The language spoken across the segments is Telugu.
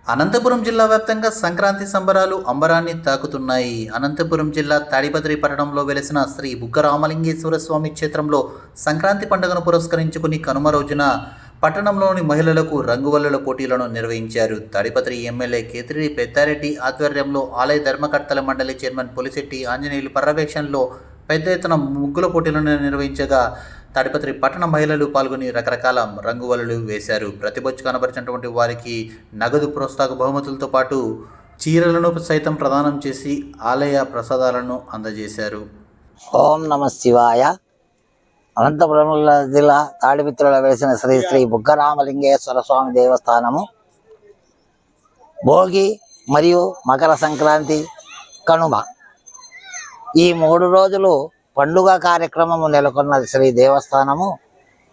అనంతపురం జిల్లా వ్యాప్తంగా సంక్రాంతి సంబరాలు అంబరాన్ని తాకుతున్నాయి. అనంతపురం జిల్లా తాడిపత్రి పట్టణంలో వెలిసిన శ్రీ బుగ్గ రామలింగేశ్వర స్వామి క్షేత్రంలో సంక్రాంతి పండుగను పురస్కరించుకుని కనుమ రోజున పట్టణంలోని మహిళలకు రంగువల్లుల పోటీలను నిర్వహించారు. తాడిపత్రి ఎమ్మెల్యే కేతిరెడ్డి పెద్దారెడ్డి ఆధ్వర్యంలో ఆలయ ధర్మకర్తల మండలి చైర్మన్ పులిశెట్టి ఆంజనేయులు పర్యవేక్షణలో పెద్ద ఎత్తున ముగ్గుల పోటీలను నిర్వహించగా తాడిపత్రి పట్టణ మహిళలు పాల్గొని రకరకాల రంగువల్లులు వేశారు. ప్రతిభొచ్చు కనబరిచినటువంటి వారికి నగదు ప్రోత్సాహక బహుమతులతో పాటు చీరలను సైతం ప్రదానం చేసి ఆలయ ప్రసాదాలను అందజేశారు. ఓం నమ శివాయ. అనంతపురం జిల్లా తాడిపత్రిలో వెలిసిన శ్రీ శ్రీ బుగ్గ రామలింగేశ్వర స్వామి దేవస్థానము భోగి మరియు మకర సంక్రాంతి కనుమ ఈ 3 రోజులు పండుగ కార్యక్రమము నెలకొన్నది శ్రీ దేవస్థానము.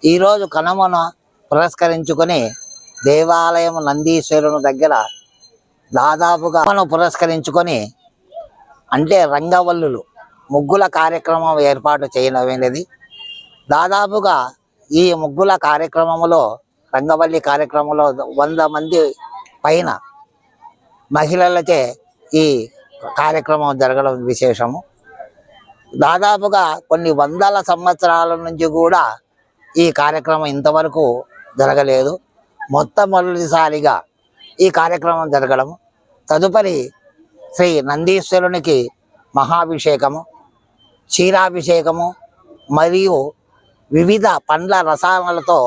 ఈరోజు కనుమను పురస్కరించుకొని దేవాలయం నందీశ్వరుని దగ్గర దాదాపుగా పురస్కరించుకొని అంటే రంగవల్లులు ముగ్గుల కార్యక్రమం ఏర్పాటు చేయనమైనది. దాదాపుగా ఈ ముగ్గుల కార్యక్రమంలో రంగవల్లి కార్యక్రమంలో 100 మంది పైన మహిళలచే ఈ కార్యక్రమం జరగడం విశేషము. దాదాపుగా కొన్ని వందల సంవత్సరాల నుంచి కూడా ఈ కార్యక్రమం ఇంతవరకు జరగలేదు. మొట్టమొదటిసారిగా ఈ కార్యక్రమం జరగడం. తదుపరి శ్రీ నందీశ్వరునికి మహాభిషేకము, క్షీరాభిషేకము మరియు వివిధ పండ్ల రసాయనాలతో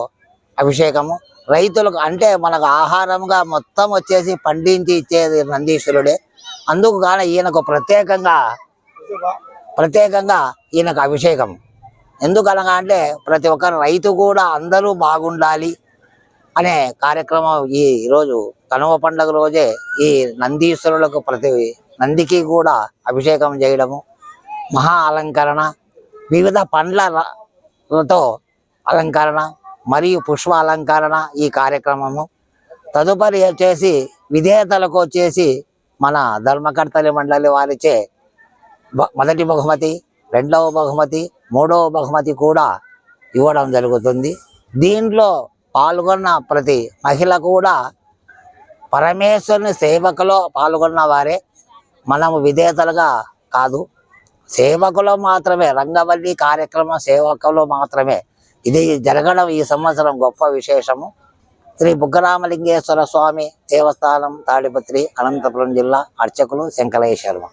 అభిషేకము. రైతులకు అంటే మనకు ఆహారంగా మొత్తం వచ్చేసి పండించి ఇచ్చేది నందీశ్వరుడే. అందుకు కానీ ఈయనకు ప్రత్యేకంగా ఈయనకు అభిషేకం. ఎందుకనగా అంటే ప్రతి ఒక్క రైతు కూడా అందరూ బాగుండాలి అనే కార్యక్రమం ఈరోజు కనుమ పండుగ రోజే ఈ నందీశ్వరులకు ప్రతి నందికి కూడా అభిషేకం చేయడము, మహా అలంకరణ, వివిధ పండ్లతో అలంకరణ మరియు పుష్ప అలంకరణ ఈ కార్యక్రమము. తదుపరి వచ్చేసి విధేయతలకు వచ్చేసి మన ధర్మకర్తల మండలి వారిచే మొదటి బహుమతి, 2వ బహుమతి, 3వ బహుమతి కూడా ఇవ్వడం జరుగుతుంది. దీంట్లో పాల్గొన్న ప్రతి మహిళ కూడా పరమేశ్వరుని సేవకులో పాల్గొన్న వారే. మనము విధేయతలుగా కాదు, సేవకులు మాత్రమే, రంగవల్లి కార్యక్రమం సేవకులు మాత్రమే. ఇది జరగడం ఈ సంవత్సరం గొప్ప విశేషము. శ్రీ బుగ్గరామలింగేశ్వర స్వామి దేవస్థానం తాడిపత్రి, అనంతపురం జిల్లా. అర్చకులు శంకరయ్య శర్మ.